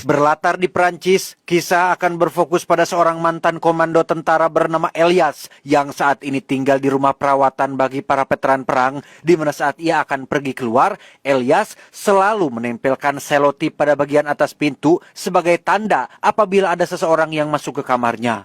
Berlatar di Prancis, kisah akan berfokus pada seorang mantan komando tentara bernama Elias yang saat ini tinggal di rumah perawatan bagi para veteran perang, di mana saat ia akan pergi keluar, Elias selalu menempelkan selotip pada bagian atas pintu sebagai tanda apabila ada seseorang yang masuk ke kamarnya.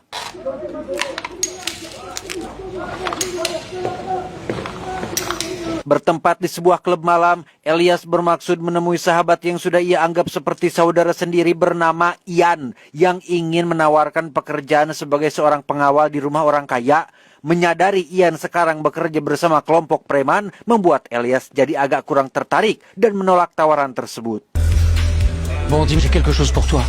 Bertempat di sebuah klub malam, Elias bermaksud menemui sahabat yang sudah ia anggap seperti saudara sendiri bernama Ian yang ingin menawarkan pekerjaan sebagai seorang pengawal di rumah orang kaya. Menyadari Ian sekarang bekerja bersama kelompok preman membuat Elias jadi agak kurang tertarik dan menolak tawaran tersebut. Bon, dis-moi, j'ai quelque chose pour toi.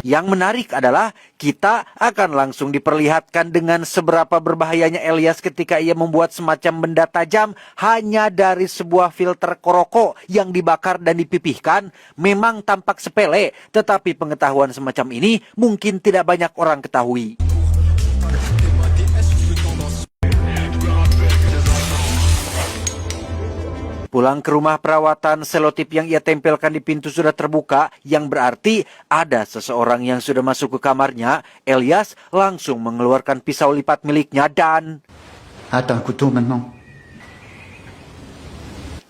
Yang menarik adalah kita akan langsung diperlihatkan dengan seberapa berbahayanya Elias ketika ia membuat semacam benda tajam hanya dari sebuah filter koroko yang dibakar dan dipipihkan. Memang tampak sepele, tetapi pengetahuan semacam ini mungkin tidak banyak orang ketahui. Pulang ke rumah perawatan, selotip yang ia tempelkan di pintu sudah terbuka, yang berarti ada seseorang yang sudah masuk ke kamarnya. Elias langsung mengeluarkan pisau lipat miliknya dan... Attends, un couteau maintenant.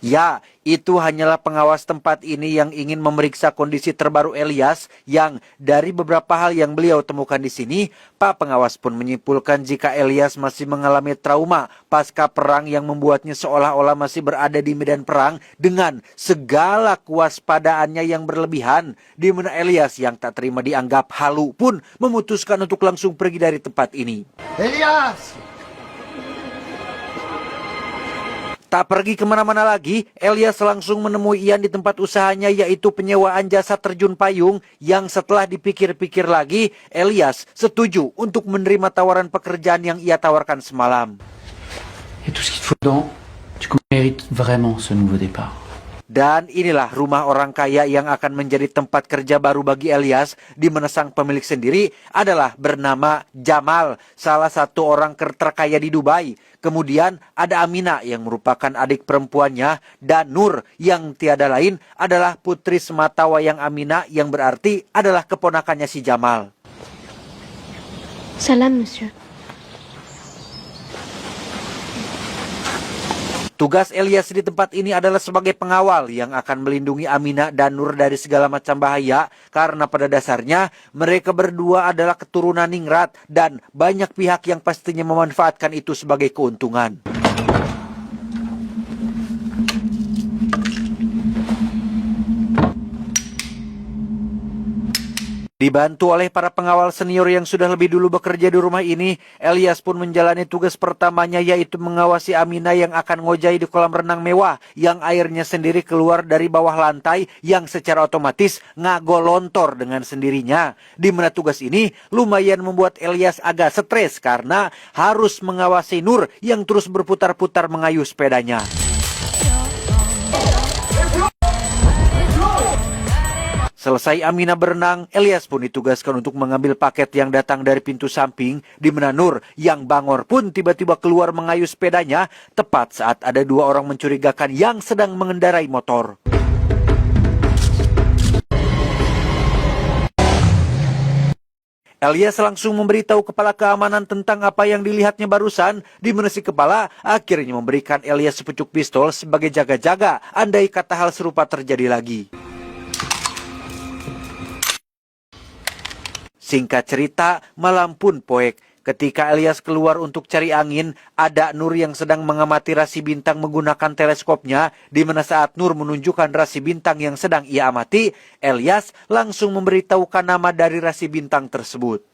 Ya, itu hanyalah pengawas tempat ini yang ingin memeriksa kondisi terbaru Elias yang dari beberapa hal yang beliau temukan di sini, Pak Pengawas pun menyimpulkan jika Elias masih mengalami trauma pasca perang yang membuatnya seolah-olah masih berada di medan perang dengan segala kewaspadaannya yang berlebihan, di mana Elias yang tak terima dianggap halu pun memutuskan untuk langsung pergi dari tempat ini. Elias! Tak pergi kemana-mana lagi, Elias langsung menemui Ian di tempat usahanya, yaitu penyewaan jasa terjun payung, yang setelah dipikir-pikir lagi, Elias setuju untuk menerima tawaran pekerjaan yang ia tawarkan semalam. Et tout ce qu'il te faut dedans, tu mérites vraiment ce nouveau départ. Dan inilah rumah orang kaya yang akan menjadi tempat kerja baru bagi Elias, di mana sang pemilik sendiri adalah bernama Jamal, salah satu orang terkaya di Dubai. Kemudian ada Amina yang merupakan adik perempuannya, dan Nur yang tiada lain adalah putri semata wayang Amina yang berarti adalah keponakannya si Jamal. Salam, monsieur. Tugas Elias di tempat ini adalah sebagai pengawal yang akan melindungi Amina dan Nur dari segala macam bahaya, karena pada dasarnya mereka berdua adalah keturunan ningrat dan banyak pihak yang pastinya memanfaatkan itu sebagai keuntungan. Dibantu oleh para pengawal senior yang sudah lebih dulu bekerja di rumah ini, Elias pun menjalani tugas pertamanya, yaitu mengawasi Amina yang akan ngojai di kolam renang mewah yang airnya sendiri keluar dari bawah lantai yang secara otomatis ngagolontor dengan sendirinya. Di mana tugas ini lumayan membuat Elias agak stres karena harus mengawasi Nur yang terus berputar-putar mengayuh sepedanya. Selesai Amina berenang, Elias pun ditugaskan untuk mengambil paket yang datang dari pintu samping, di mana Nur yang bangor pun tiba-tiba keluar mengayuh sepedanya tepat saat ada dua orang mencurigakan yang sedang mengendarai motor. Elias langsung memberitahu kepala keamanan tentang apa yang dilihatnya barusan, di mana si kepala akhirnya memberikan Elias sepucuk pistol sebagai jaga-jaga andai kata hal serupa terjadi lagi. Singkat cerita, malam pun poek. Ketika Elias keluar untuk cari angin, ada Nur yang sedang mengamati rasi bintang menggunakan teleskopnya, di mana saat Nur menunjukkan rasi bintang yang sedang ia amati, Elias langsung memberitahukan nama dari rasi bintang tersebut.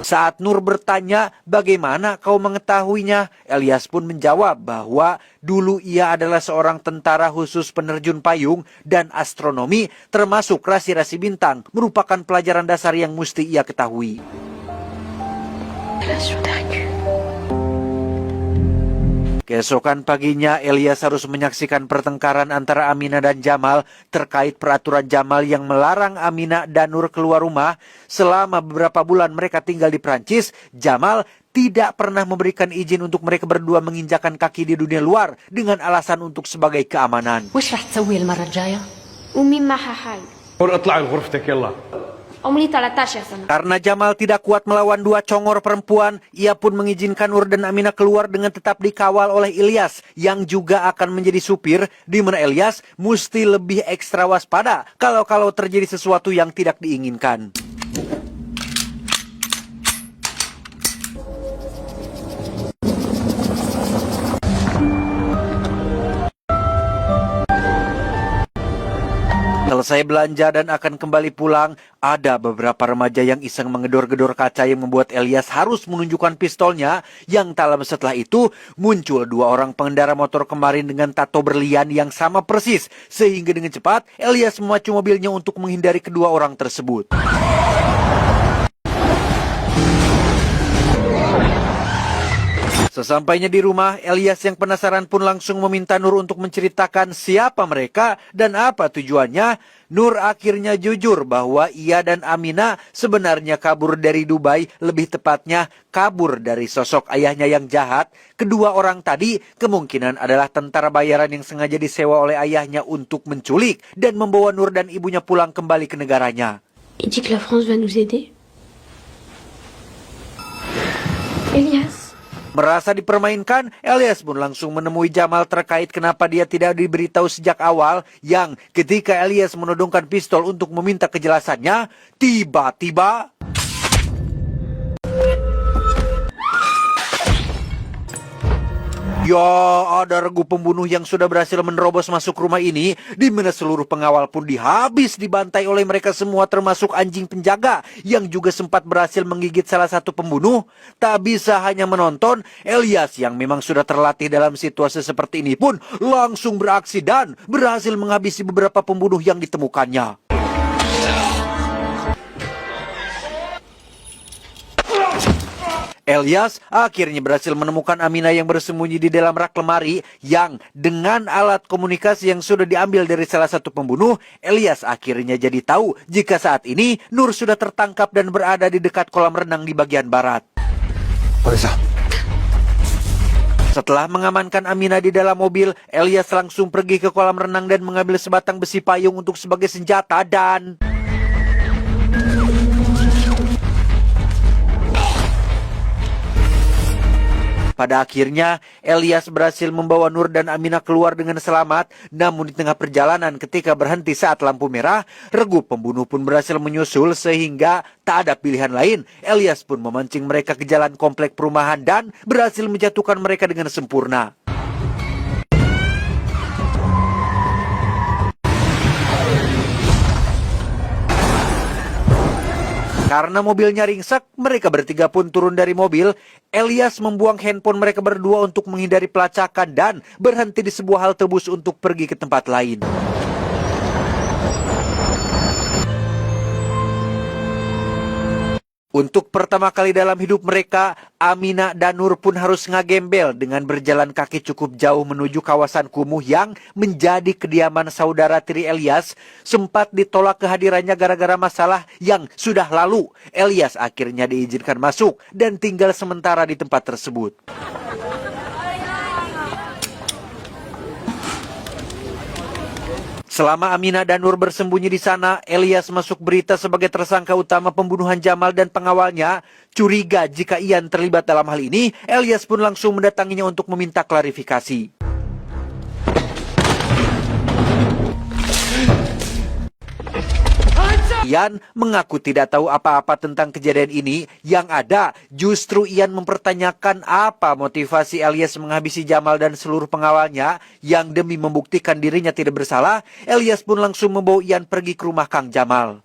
Saat Nur bertanya, bagaimana kau mengetahuinya? Elias pun menjawab bahwa dulu ia adalah seorang tentara khusus penerjun payung dan astronomi, termasuk rasi-rasi bintang, merupakan pelajaran dasar yang mesti ia ketahui. Keesokan paginya, Elias harus menyaksikan pertengkaran antara Aminah dan Jamal terkait peraturan Jamal yang melarang Aminah dan Nur keluar rumah. Selama beberapa bulan mereka tinggal di Prancis, Jamal tidak pernah memberikan izin untuk mereka berdua menginjakan kaki di dunia luar dengan alasan untuk sebagai keamanan. وش رح تسوي المرة الجاية؟ ومين معها حاجة؟ قول اطلعي لغرفتك يلا. عمري 13 سنة. Karena Jamal tidak kuat melawan dua congor perempuan, ia pun mengizinkan Nur dan Aminah keluar dengan tetap dikawal oleh Ilyas yang juga akan menjadi supir, di mana Ilyas mesti lebih ekstra waspada kalau terjadi sesuatu yang tidak diinginkan. Selesai belanja dan akan kembali pulang, ada beberapa remaja yang iseng mengedor-gedor kaca yang membuat Elias harus menunjukkan pistolnya. Yang tak lama setelah itu, muncul dua orang pengendara motor kemarin dengan tato berlian yang sama persis. Sehingga dengan cepat, Elias memacu mobilnya untuk menghindari kedua orang tersebut. Sesampainya di rumah, Elias yang penasaran pun langsung meminta Nur untuk menceritakan siapa mereka dan apa tujuannya. Nur akhirnya jujur bahwa ia dan Aminah sebenarnya kabur dari Dubai, lebih tepatnya kabur dari sosok ayahnya yang jahat. Kedua orang tadi kemungkinan adalah tentara bayaran yang sengaja disewa oleh ayahnya untuk menculik dan membawa Nur dan ibunya pulang kembali ke negaranya. Il dit que la France va nous aider. Elias. Merasa dipermainkan, Elias pun langsung menemui Jamal terkait kenapa dia tidak diberitahu sejak awal, yang ketika Elias menodongkan pistol untuk meminta kejelasannya, tiba-tiba ya, ada regu pembunuh yang sudah berhasil menerobos masuk rumah ini, di mana seluruh pengawal pun dihabis dibantai oleh mereka semua, termasuk anjing penjaga yang juga sempat berhasil menggigit salah satu pembunuh. Tak bisa hanya menonton, Elias yang memang sudah terlatih dalam situasi seperti ini pun langsung beraksi dan berhasil menghabisi beberapa pembunuh yang ditemukannya. Elias akhirnya berhasil menemukan Aminah yang bersembunyi di dalam rak lemari yang dengan alat komunikasi yang sudah diambil dari salah satu pembunuh. Elias akhirnya jadi tahu jika saat ini Nur sudah tertangkap dan berada di dekat kolam renang di bagian barat. Setelah mengamankan Aminah di dalam mobil, Elias langsung pergi ke kolam renang dan mengambil sebatang besi payung untuk sebagai senjata dan pada akhirnya, Elias berhasil membawa Nur dan Aminah keluar dengan selamat. Namun di tengah perjalanan ketika berhenti saat lampu merah, regu pembunuh pun berhasil menyusul sehingga tak ada pilihan lain. Elias pun memancing mereka ke jalan komplek perumahan dan berhasil menjatuhkan mereka dengan sempurna. Karena mobilnya ringsek, mereka bertiga pun turun dari mobil. Elias membuang handphone mereka berdua untuk menghindari pelacakan dan berhenti di sebuah halte bus untuk pergi ke tempat lain. Untuk pertama kali dalam hidup mereka, Aminah dan Nur pun harus ngagembel dengan berjalan kaki cukup jauh menuju kawasan kumuh yang menjadi kediaman saudara tiri Elias. Sempat ditolak kehadirannya gara-gara masalah yang sudah lalu. Elias akhirnya diizinkan masuk dan tinggal sementara di tempat tersebut. Selama Aminah dan Nur bersembunyi di sana, Elias masuk berita sebagai tersangka utama pembunuhan Jamal dan pengawalnya. Curiga jika Ian terlibat dalam hal ini, Elias pun langsung mendatanginya untuk meminta klarifikasi. Ian mengaku tidak tahu apa-apa tentang kejadian ini. Yang ada, justru Ian mempertanyakan apa motivasi Elias menghabisi Jamal dan seluruh pengawalnya. Yang demi membuktikan dirinya tidak bersalah, Elias pun langsung membawa Ian pergi ke rumah Kang Jamal.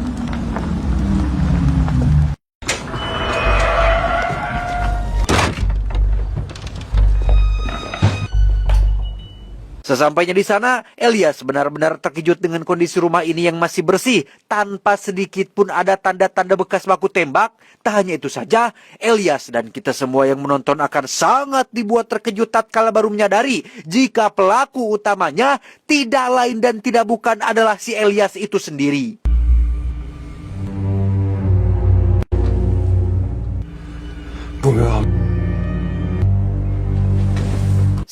Sesampainya di sana, Elias benar-benar terkejut dengan kondisi rumah ini yang masih bersih, tanpa sedikit pun ada tanda-tanda bekas baku tembak. Tak hanya itu saja, Elias dan kita semua yang menonton akan sangat dibuat terkejut tatkala baru menyadari jika pelaku utamanya tidak lain dan tidak bukan adalah si Elias itu sendiri.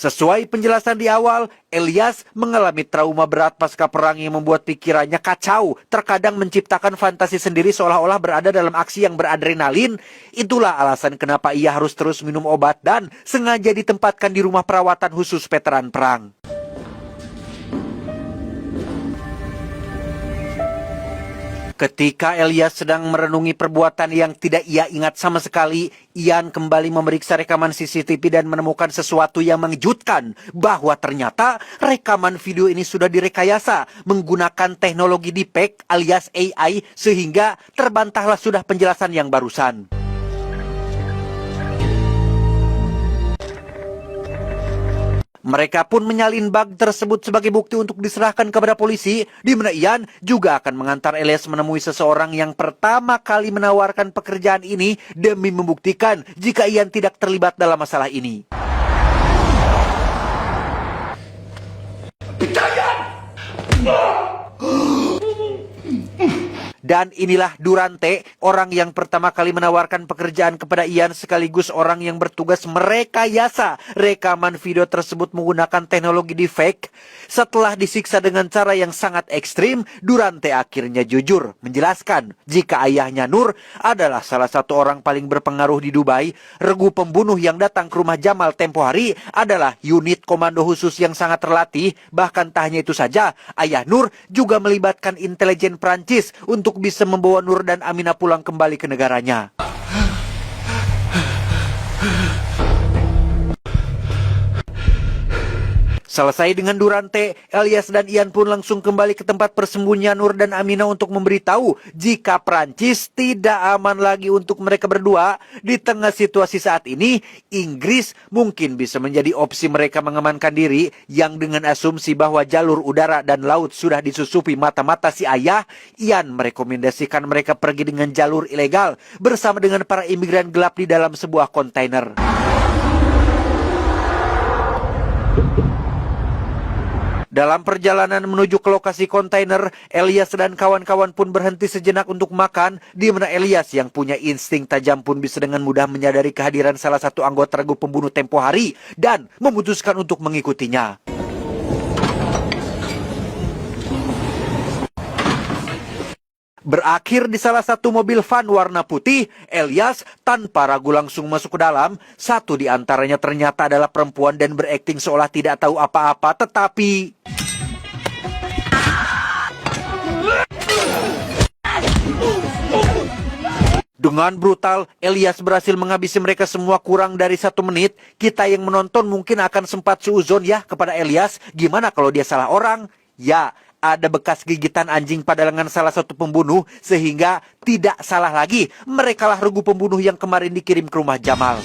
Sesuai penjelasan di awal, Elias mengalami trauma berat pasca perang yang membuat pikirannya kacau, terkadang menciptakan fantasi sendiri seolah-olah berada dalam aksi yang beradrenalin. Itulah alasan kenapa ia harus terus minum obat dan sengaja ditempatkan di rumah perawatan khusus veteran perang. Ketika Elias sedang merenungi perbuatan yang tidak ia ingat sama sekali, Ian kembali memeriksa rekaman CCTV dan menemukan sesuatu yang mengejutkan, bahwa ternyata rekaman video ini sudah direkayasa menggunakan teknologi deepfake alias AI, sehingga terbantahlah sudah penjelasan yang barusan. Mereka pun menyalin bug tersebut sebagai bukti untuk diserahkan kepada polisi, di mana Ian juga akan mengantar Elias menemui seseorang yang pertama kali menawarkan pekerjaan ini demi membuktikan jika Ian tidak terlibat dalam masalah ini. Dan inilah Durante, orang yang pertama kali menawarkan pekerjaan kepada Ian sekaligus orang yang bertugas merekayasa rekaman video tersebut menggunakan teknologi deepfake. Setelah disiksa dengan cara yang sangat ekstrim, Durante akhirnya jujur menjelaskan jika ayahnya Nur adalah salah satu orang paling berpengaruh di Dubai. Regu pembunuh yang datang ke rumah Jamal tempo hari adalah unit komando khusus yang sangat terlatih. Bahkan tak hanya itu saja, ayah Nur juga melibatkan intelijen Prancis untuk bisa membawa Nur dan Aminah pulang kembali ke negaranya. Selesai dengan Durante, Elias dan Ian pun langsung kembali ke tempat persembunyian Nur dan Aminah untuk memberitahu jika Prancis tidak aman lagi untuk mereka berdua. Di tengah situasi saat ini, Inggris mungkin bisa menjadi opsi mereka mengamankan diri, yang dengan asumsi bahwa jalur udara dan laut sudah disusupi mata-mata si ayah. Ian merekomendasikan mereka pergi dengan jalur ilegal bersama dengan para imigran gelap di dalam sebuah kontainer. Dalam perjalanan menuju ke lokasi kontainer, Elias dan kawan-kawan pun berhenti sejenak untuk makan, di mana Elias yang punya insting tajam pun bisa dengan mudah menyadari kehadiran salah satu anggota regu pembunuh tempo hari dan memutuskan untuk mengikutinya. Berakhir di salah satu mobil van warna putih, Elias tanpa ragu langsung masuk ke dalam. Satu di antaranya ternyata adalah perempuan dan berakting seolah tidak tahu apa-apa, tetapi dengan brutal, Elias berhasil menghabisi mereka semua kurang dari 1 menit. Kita yang menonton mungkin akan sempat suuzon ya kepada Elias. Gimana kalau dia salah orang? Ya, ada bekas gigitan anjing pada lengan salah satu pembunuh, sehingga tidak salah lagi. Merekalah regu pembunuh yang kemarin dikirim ke rumah Jamal.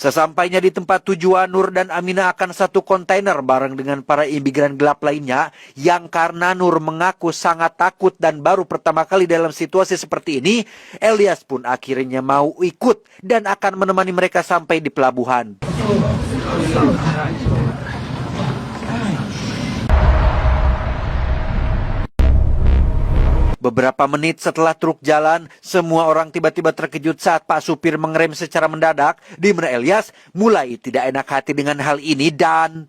Sesampainya di tempat tujuan, Nur dan Aminah akan satu kontainer bareng dengan para imigran gelap lainnya, yang karena Nur mengaku sangat takut dan baru pertama kali dalam situasi seperti ini, Elias pun akhirnya mau ikut dan akan menemani mereka sampai di pelabuhan. Beberapa menit setelah truk jalan, semua orang tiba-tiba terkejut saat Pak supir mengerem secara mendadak, di mana Elias mulai tidak enak hati dengan hal ini dan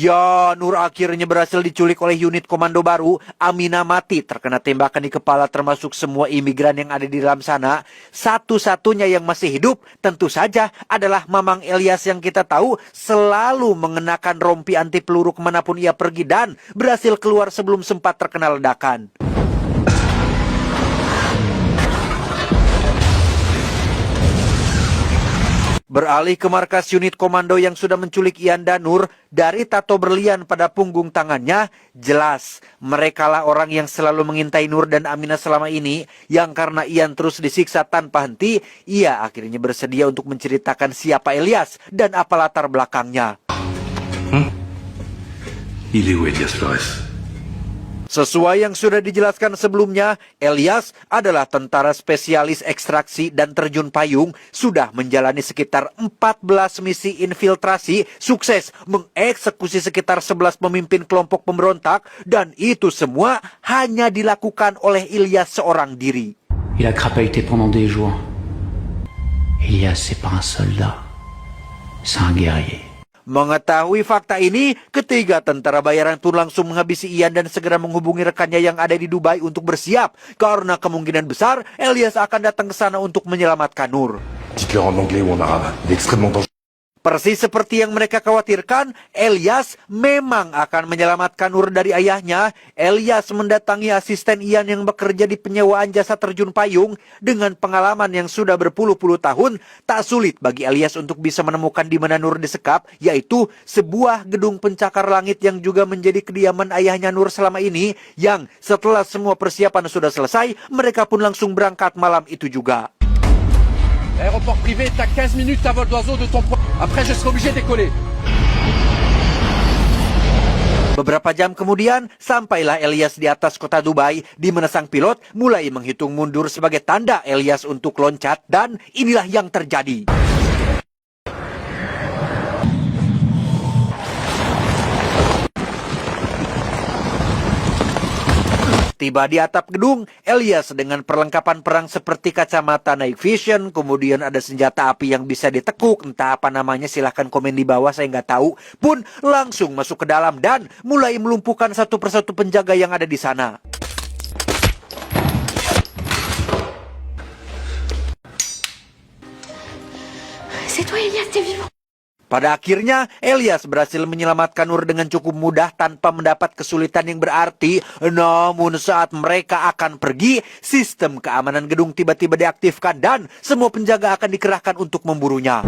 ya, Nur akhirnya berhasil diculik oleh unit komando baru. Aminah mati terkena tembakan di kepala, termasuk semua imigran yang ada di dalam sana. Satu-satunya yang masih hidup tentu saja adalah Mamang Elias yang kita tahu selalu mengenakan rompi anti peluru kemanapun ia pergi dan berhasil keluar sebelum sempat terkena ledakan. Beralih ke markas unit komando yang sudah menculik Ian dan Nur, dari tato berlian pada punggung tangannya, jelas merekalah orang yang selalu mengintai Nur dan Aminah selama ini, yang karena Ian terus disiksa tanpa henti, ia akhirnya bersedia untuk menceritakan siapa Elias dan apa latar belakangnya. Il est où Elias Flores? Sesuai yang sudah dijelaskan sebelumnya, Elias adalah tentara spesialis ekstraksi dan terjun payung, sudah menjalani sekitar 14 misi infiltrasi, sukses mengeksekusi sekitar 11 pemimpin kelompok pemberontak, dan itu semua hanya dilakukan oleh Elias seorang diri. Il a crapahuté pendant des jours. Elias, c'est pas un soldat. C'est un guerrier. Mengetahui fakta ini, ketiga tentara bayaran pun langsung menghabisi Ian dan segera menghubungi rekannya yang ada di Dubai untuk bersiap, karena kemungkinan besar Elias akan datang ke sana untuk menyelamatkan Nur. Dites-leur en anglais ou en arabe. Il est extrêmement dangereux. Persis seperti yang mereka khawatirkan, Elias memang akan menyelamatkan Nur dari ayahnya. Elias mendatangi asisten Ian yang bekerja di penyewaan jasa terjun payung. Dengan pengalaman yang sudah berpuluh-puluh tahun, tak sulit bagi Elias untuk bisa menemukan di mana Nur disekap, yaitu sebuah gedung pencakar langit yang juga menjadi kediaman ayahnya Nur selama ini, yang setelah semua persiapan sudah selesai, mereka pun langsung berangkat malam itu juga. Aéroport privé est à 15 minutes à vol d'oiseau de ton point. Après, je serai obligé de décoller. Beberapa jam kemudian, sampailah Elias di atas kota Dubai, di mana sang pilot mulai menghitung mundur sebagai tanda Elias untuk loncat, dan inilah yang terjadi. Tiba di atap gedung, Elias dengan perlengkapan perang seperti kacamata night vision, kemudian ada senjata api yang bisa ditekuk, entah apa namanya, silahkan komen di bawah, saya nggak tahu, pun langsung masuk ke dalam dan mulai melumpuhkan satu persatu penjaga yang ada di sana. C'est toi, Elias, t'es vivant. Pada akhirnya, Elias berhasil menyelamatkan Nur dengan cukup mudah tanpa mendapat kesulitan yang berarti. Namun saat mereka akan pergi, sistem keamanan gedung tiba-tiba diaktifkan dan semua penjaga akan dikerahkan untuk memburunya.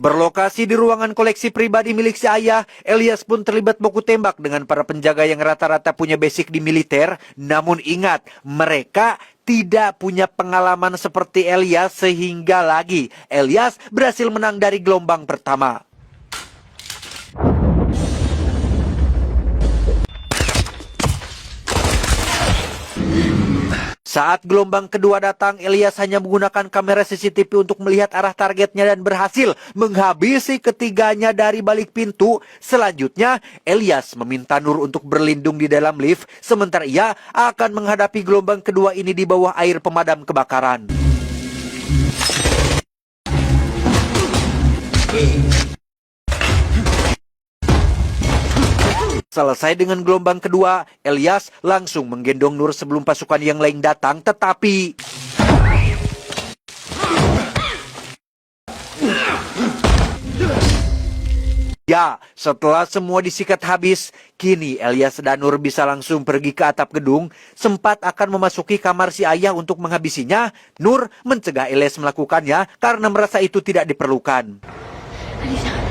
Berlokasi di ruangan koleksi pribadi milik si ayah, Elias pun terlibat baku tembak dengan para penjaga yang rata-rata punya basic di militer. Namun ingat, mereka tidak punya pengalaman seperti Elias, sehingga lagi Elias berhasil menang dari gelombang pertama. Saat gelombang kedua datang, Elias hanya menggunakan kamera CCTV untuk melihat arah targetnya dan berhasil menghabisi ketiganya dari balik pintu. Selanjutnya, Elias meminta Nur untuk berlindung di dalam lift, sementara ia akan menghadapi gelombang kedua ini di bawah air pemadam kebakaran. Selesai dengan gelombang kedua, Elias langsung menggendong Nur sebelum pasukan yang lain datang, tetapi ya, setelah semua disikat habis, kini Elias dan Nur bisa langsung pergi ke atap gedung. Sempat akan memasuki kamar si ayah untuk menghabisinya, Nur mencegah Elias melakukannya karena merasa itu tidak diperlukan. Allez, viens.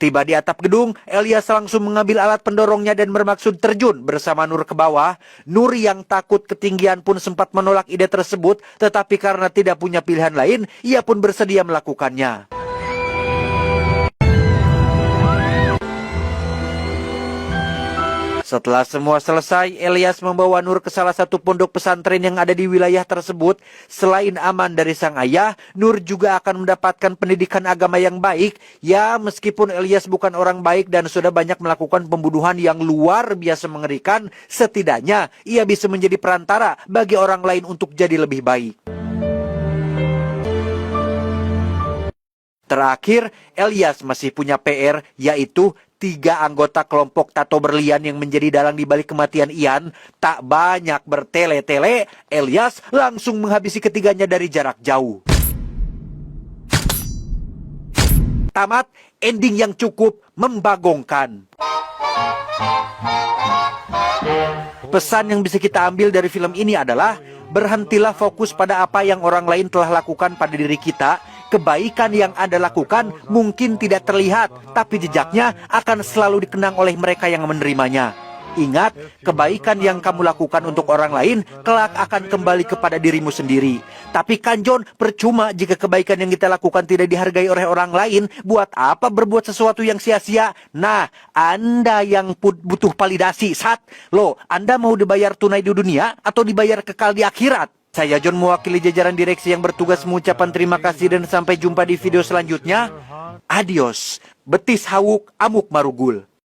Tiba di atap gedung, Elias langsung mengambil alat pendorongnya dan bermaksud terjun bersama Nur ke bawah. Nur yang takut ketinggian pun sempat menolak ide tersebut, tetapi karena tidak punya pilihan lain, ia pun bersedia melakukannya. Setelah semua selesai, Elias membawa Nur ke salah satu pondok pesantren yang ada di wilayah tersebut. Selain aman dari sang ayah, Nur juga akan mendapatkan pendidikan agama yang baik. Ya, meskipun Elias bukan orang baik dan sudah banyak melakukan pembunuhan yang luar biasa mengerikan, setidaknya ia bisa menjadi perantara bagi orang lain untuk jadi lebih baik. Terakhir, Elias masih punya PR, yaitu 3 anggota kelompok tato berlian yang menjadi dalang di balik kematian Ian. Tak banyak bertele-tele, Elias langsung menghabisi ketiganya dari jarak jauh. Tamat, ending yang cukup membagongkan. Pesan yang bisa kita ambil dari film ini adalah berhentilah fokus pada apa yang orang lain telah lakukan pada diri kita. Kebaikan yang Anda lakukan mungkin tidak terlihat, tapi jejaknya akan selalu dikenang oleh mereka yang menerimanya. Ingat, kebaikan yang kamu lakukan untuk orang lain kelak akan kembali kepada dirimu sendiri. Tapi kan John, percuma jika kebaikan yang kita lakukan tidak dihargai oleh orang lain. Buat apa berbuat sesuatu yang sia-sia? Nah, Anda yang butuh validasi. Loh, Anda mau dibayar tunai di dunia atau dibayar kekal di akhirat? Saya John mewakili jajaran direksi yang bertugas mengucapkan terima kasih dan sampai jumpa di video selanjutnya. Adios. Betis hawuk, amuk marugul.